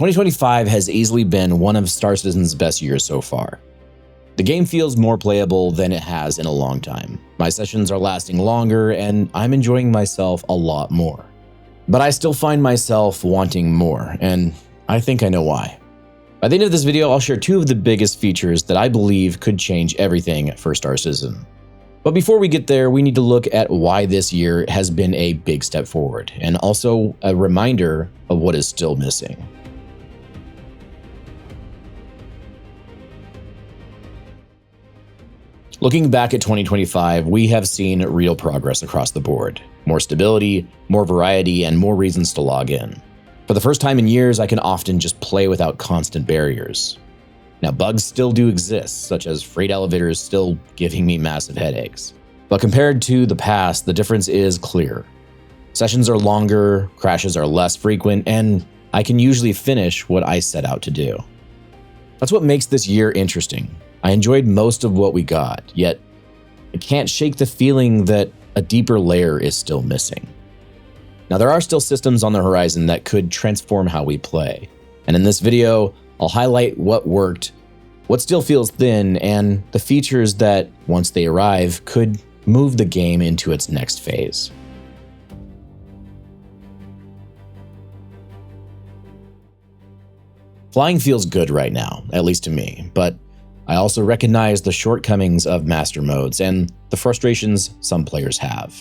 2025 has easily been one of Star Citizen's best years so far. The game feels more playable than it has in a long time. My sessions are lasting longer, and I'm enjoying myself a lot more. But I still find myself wanting more, and I think I know why. By the end of this video, I'll share two of the biggest features that I believe could change everything for Star Citizen. But before we get there, we need to look at why this year has been a big step forward, and also a reminder of what is still missing. Looking back at 2025, we have seen real progress across the board. More stability, more variety, and more reasons to log in. For the first time in years, I can often just play without constant barriers. Now, bugs still do exist, such as freight elevators still giving me massive headaches. But compared to the past, the difference is clear. Sessions are longer, crashes are less frequent, and I can usually finish what I set out to do. That's what makes this year interesting. I enjoyed most of what we got, yet I can't shake the feeling that a deeper layer is still missing. Now, there are still systems on the horizon that could transform how we play. And in this video, I'll highlight what worked, what still feels thin, and the features that, once they arrive, could move the game into its next phase. Flying feels good right now, at least to me, but I also recognize the shortcomings of master modes and the frustrations some players have.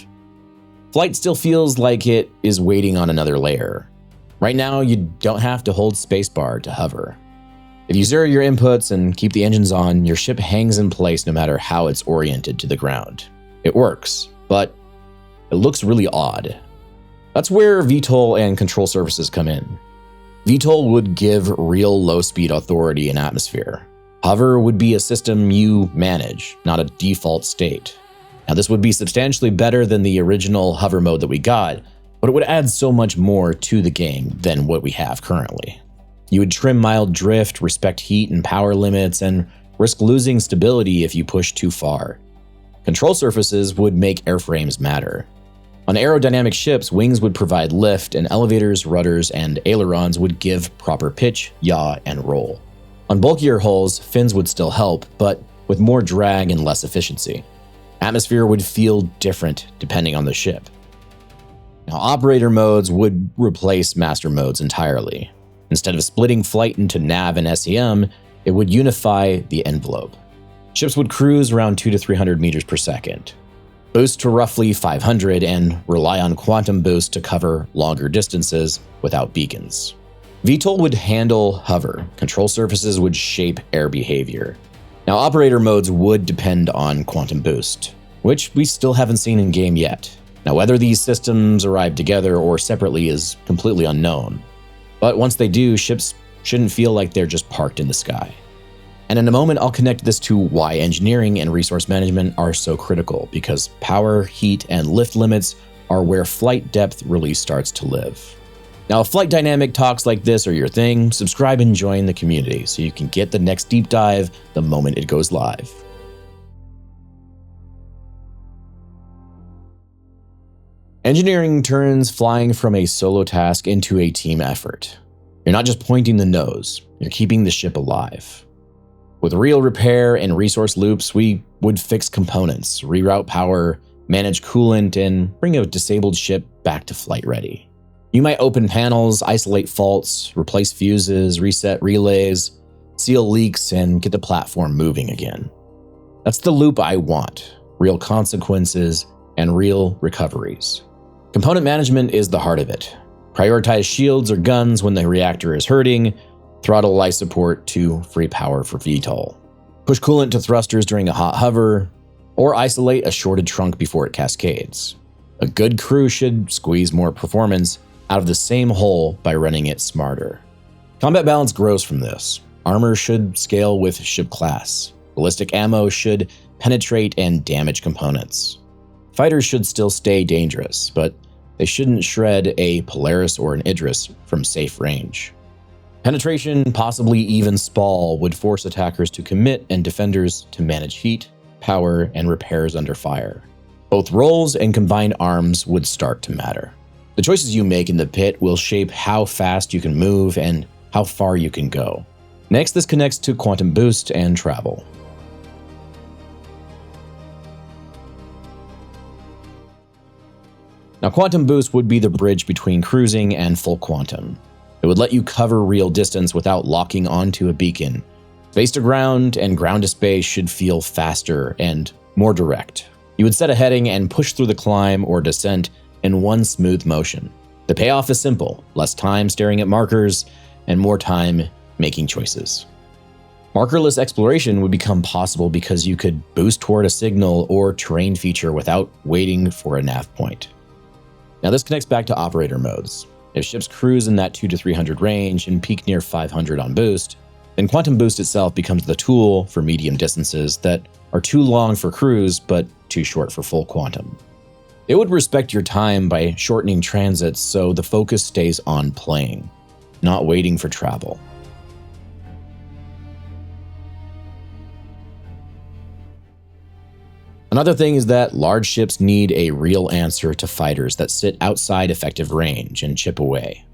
Flight still feels like it is waiting on another layer. Right now, you don't have to hold spacebar to hover. If you zero your inputs and keep the engines on, your ship hangs in place no matter how it's oriented to the ground. It works, but it looks really odd. That's where VTOL and control surfaces come in. VTOL would give real low-speed authority in atmosphere. Hover would be a system you manage, not a default state. Now, this would be substantially better than the original hover mode that we got, but it would add so much more to the game than what we have currently. You would trim mild drift, respect heat and power limits, and risk losing stability if you push too far. Control surfaces would make airframes matter. On aerodynamic ships, wings would provide lift, and elevators, rudders, and ailerons would give proper pitch, yaw, and roll. On bulkier hulls, fins would still help, but with more drag and less efficiency. Atmosphere would feel different depending on the ship. Now, operator modes would replace master modes entirely. Instead of splitting flight into nav and SEM, it would unify the envelope. Ships would cruise around 200 to 300 meters per second, boost to roughly 500, and rely on quantum boost to cover longer distances without beacons. VTOL would handle hover, control surfaces would shape air behavior. Now, operator modes would depend on quantum boost, which we still haven't seen in game yet. Now, whether these systems arrive together or separately is completely unknown. But once they do, ships shouldn't feel like they're just parked in the sky. And in a moment, I'll connect this to why engineering and resource management are so critical, because power, heat, and lift limits are where flight depth really starts to live. Now, if flight dynamic talks like this are your thing, subscribe and join the community so you can get the next deep dive the moment it goes live. Engineering turns flying from a solo task into a team effort. You're not just pointing the nose, you're keeping the ship alive. With real repair and resource loops, we would fix components, reroute power, manage coolant, and bring a disabled ship back to flight ready. You might open panels, isolate faults, replace fuses, reset relays, seal leaks, and get the platform moving again. That's the loop I want: real consequences and real recoveries. Component management is the heart of it. Prioritize shields or guns when the reactor is hurting, throttle life support to free power for VTOL. Push coolant to thrusters during a hot hover, or isolate a shorted trunk before it cascades. A good crew should squeeze more performance out of the same hole by running it smarter. Combat balance grows from this. Armor should scale with ship class. Ballistic ammo should penetrate and damage components. Fighters should still stay dangerous, but they shouldn't shred a Polaris or an Idris from safe range. Penetration, possibly even SPAL, would force attackers to commit and defenders to manage heat, power, and repairs under fire. Both roles and combined arms would start to matter. The choices you make in the pit will shape how fast you can move and how far you can go. Next, this connects to quantum boost and travel. Now, quantum boost would be the bridge between cruising and full quantum. It would let you cover real distance without locking onto a beacon. Space to ground and ground to space should feel faster and more direct. You would set a heading and push through the climb or descent in one smooth motion. The payoff is simple: less time staring at markers and more time making choices. Markerless exploration would become possible because you could boost toward a signal or terrain feature without waiting for a nav point. Now, this connects back to operator modes. If ships cruise in that 200 to 300 range and peak near 500 on boost, then quantum boost itself becomes the tool for medium distances that are too long for cruise but too short for full quantum. It would respect your time by shortening transits so the focus stays on playing, not waiting for travel. Another thing is that large ships need a real answer to fighters that sit outside effective range and chip away.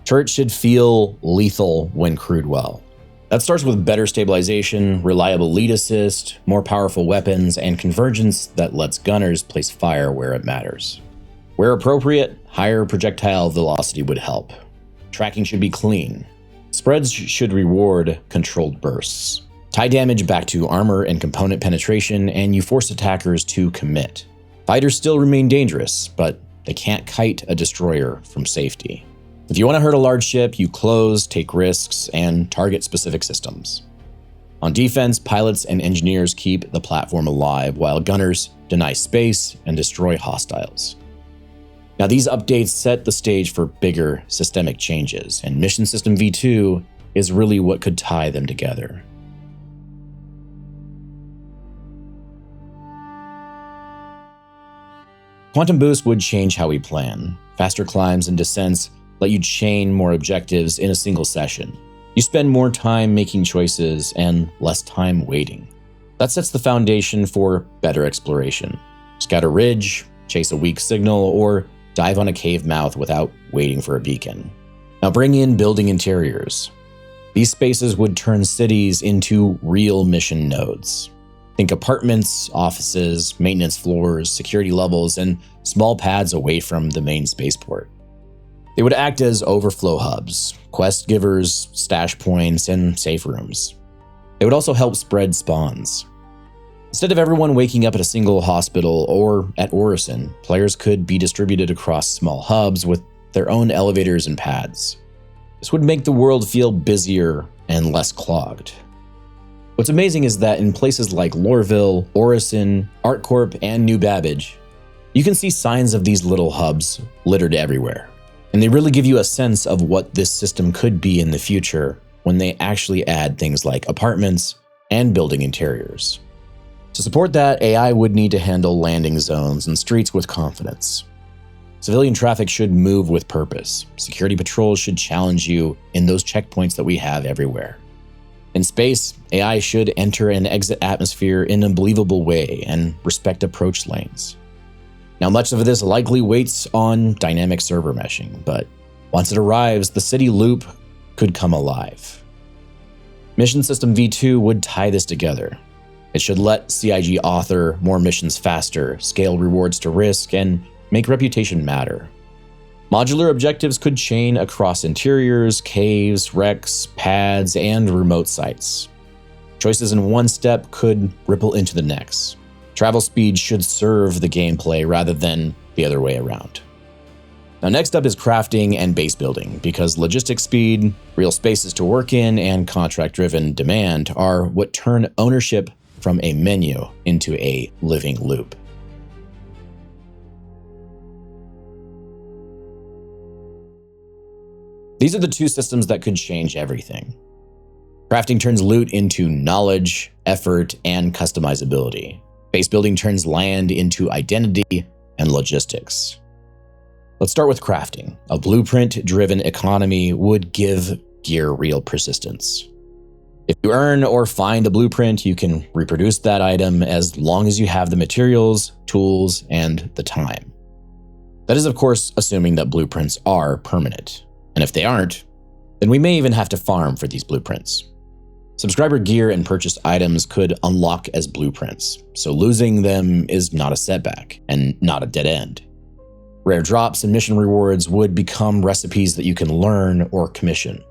Turrets should feel lethal when crewed well. That starts with better stabilization, reliable lead assist, more powerful weapons, and convergence that lets gunners place fire where it matters. Where appropriate, higher projectile velocity would help. Tracking should be clean. Spreads should reward controlled bursts. Tie damage back to armor and component penetration, and you force attackers to commit. Fighters still remain dangerous, but they can't kite a destroyer from safety. If you want to hurt a large ship, you close, take risks, and target specific systems. On defense, pilots and engineers keep the platform alive, while gunners deny space and destroy hostiles. Now, these updates set the stage for bigger systemic changes, and Mission System V2 is really what could tie them together. Quantum boost would change how we plan. Faster climbs and descents let you chain more objectives in a single session. You spend more time making choices and less time waiting. That sets the foundation for better exploration. Scout a ridge, chase a weak signal, or dive on a cave mouth without waiting for a beacon. Now bring in building interiors. These spaces would turn cities into real mission nodes. Think apartments, offices, maintenance floors, security levels, and small pads away from the main spaceport. They would act as overflow hubs, quest givers, stash points, and safe rooms. They would also help spread spawns. Instead of everyone waking up at a single hospital or at Orison, players could be distributed across small hubs with their own elevators and pads. This would make the world feel busier and less clogged. What's amazing is that in places like Lorville, Orison, ArtCorp, and New Babbage, you can see signs of these little hubs littered everywhere. And they really give you a sense of what this system could be in the future when they actually add things like apartments and building interiors. To support that, AI would need to handle landing zones and streets with confidence. Civilian traffic should move with purpose. Security patrols should challenge you in those checkpoints that we have everywhere. In space, AI should enter and exit atmosphere in a believable way and respect approach lanes. Now, much of this likely waits on dynamic server meshing, but once it arrives, the city loop could come alive. Mission System V2 would tie this together. It should let CIG author more missions faster, scale rewards to risk, and make reputation matter. Modular objectives could chain across interiors, caves, wrecks, pads, and remote sites. Choices in one step could ripple into the next. Travel speed should serve the gameplay rather than the other way around. Now, next up is crafting and base building, because logistics speed, real spaces to work in, and contract-driven demand are what turn ownership from a menu into a living loop. These are the two systems that could change everything. Crafting turns loot into knowledge, effort, and customizability. Base building turns land into identity and logistics. Let's start with crafting. A blueprint-driven economy would give gear real persistence. If you earn or find a blueprint, you can reproduce that item as long as you have the materials, tools, and the time. That is, of course, assuming that blueprints are permanent. And if they aren't, then we may even have to farm for these blueprints. Subscriber gear and purchased items could unlock as blueprints, so losing them is not a setback and not a dead end. Rare drops and mission rewards would become recipes that you can learn or commission,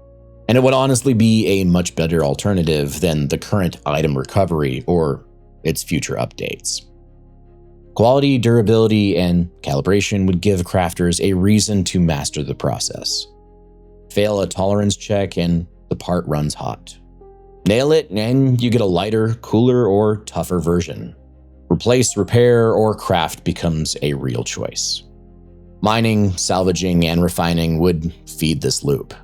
and it would honestly be a much better alternative than the current item recovery or its future updates. Quality, durability, and calibration would give crafters a reason to master the process. Fail a tolerance check and the part runs hot. Nail it and you get a lighter, cooler, or tougher version. Replace, repair, or craft becomes a real choice. Mining, salvaging, and refining would feed this loop.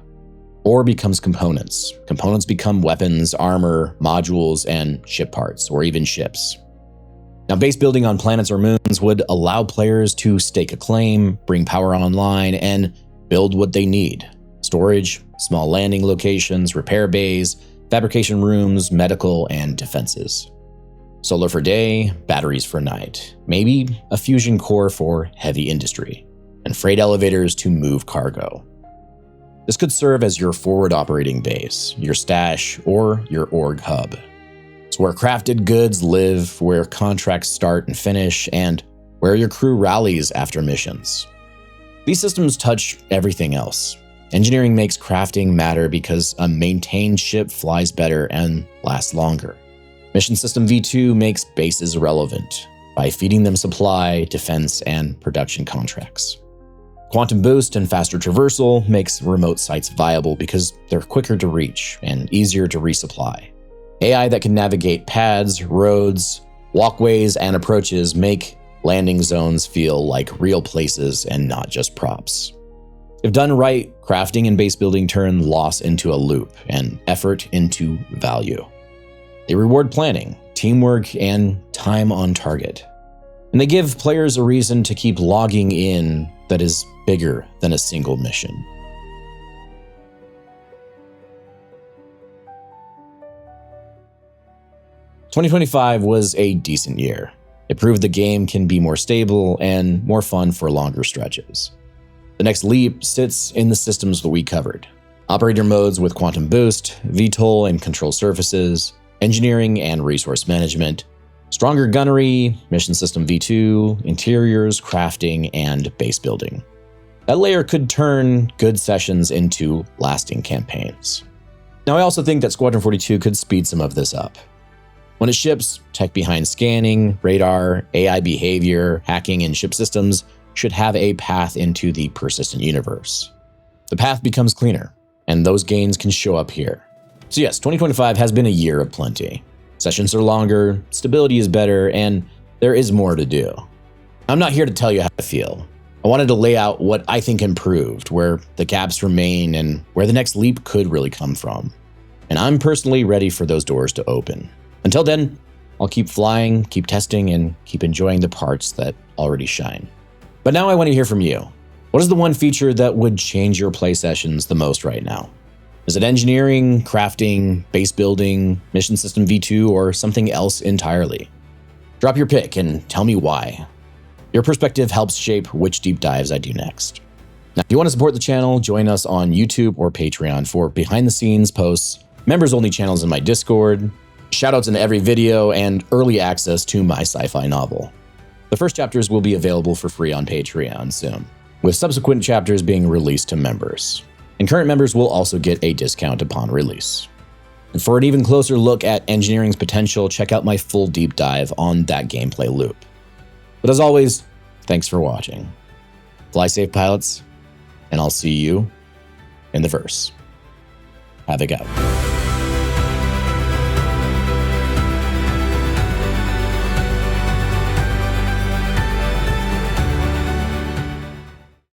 Ore becomes components. Components become weapons, armor, modules, and ship parts, or even ships. Now, base building on planets or moons would allow players to stake a claim, bring power online, and build what they need. Storage, small landing locations, repair bays, fabrication rooms, medical, and defenses. Solar for day, batteries for night. Maybe a fusion core for heavy industry, and freight elevators to move cargo. This could serve as your forward operating base, your stash, or your org hub. It's where crafted goods live, where contracts start and finish, and where your crew rallies after missions. These systems touch everything else. Engineering makes crafting matter because a maintained ship flies better and lasts longer. Mission System V2 makes bases relevant by feeding them supply, defense, and production contracts. Quantum boost and faster traversal makes remote sites viable because they're quicker to reach and easier to resupply. AI that can navigate pads, roads, walkways, and approaches make landing zones feel like real places and not just props. If done right, crafting and base building turn loss into a loop and effort into value. They reward planning, teamwork, and time on target. And they give players a reason to keep logging in that is bigger than a single mission. "2025 was a decent year. It proved the game can be more stable and more fun for longer stretches. The next leap sits in the systems that we covered. Operator modes with quantum boost, VTOL and control surfaces, engineering and resource management, stronger gunnery, mission system V2, interiors, crafting, and base building. That layer could turn good sessions into lasting campaigns. Now, I also think that Squadron 42 could speed some of this up. When it ships, tech behind scanning, radar, AI behavior, hacking, and ship systems should have a path into the persistent universe. The path becomes cleaner, and those gains can show up here. So yes, 2025 has been a year of plenty. Sessions are longer, stability is better, and there is more to do. I'm not here to tell you how to feel. I wanted to lay out what I think improved, where the gaps remain, and where the next leap could really come from. And I'm personally ready for those doors to open. Until then, I'll keep flying, keep testing, and keep enjoying the parts that already shine. But now I want to hear from you. What is the one feature that would change your play sessions the most right now? Is it engineering, crafting, base building, mission system V2, or something else entirely? Drop your pick and tell me why. Your perspective helps shape which deep dives I do next. Now, if you want to support the channel, join us on YouTube or Patreon for behind-the-scenes posts, members-only channels in my Discord, shoutouts in every video, and early access to my sci-fi novel. The first chapters will be available for free on Patreon soon, with subsequent chapters being released to members. And current members will also get a discount upon release. And for an even closer look at engineering's potential, check out my full deep dive on that gameplay loop. But as always, thanks for watching. Fly safe, pilots, and I'll see you in the verse. Have a go.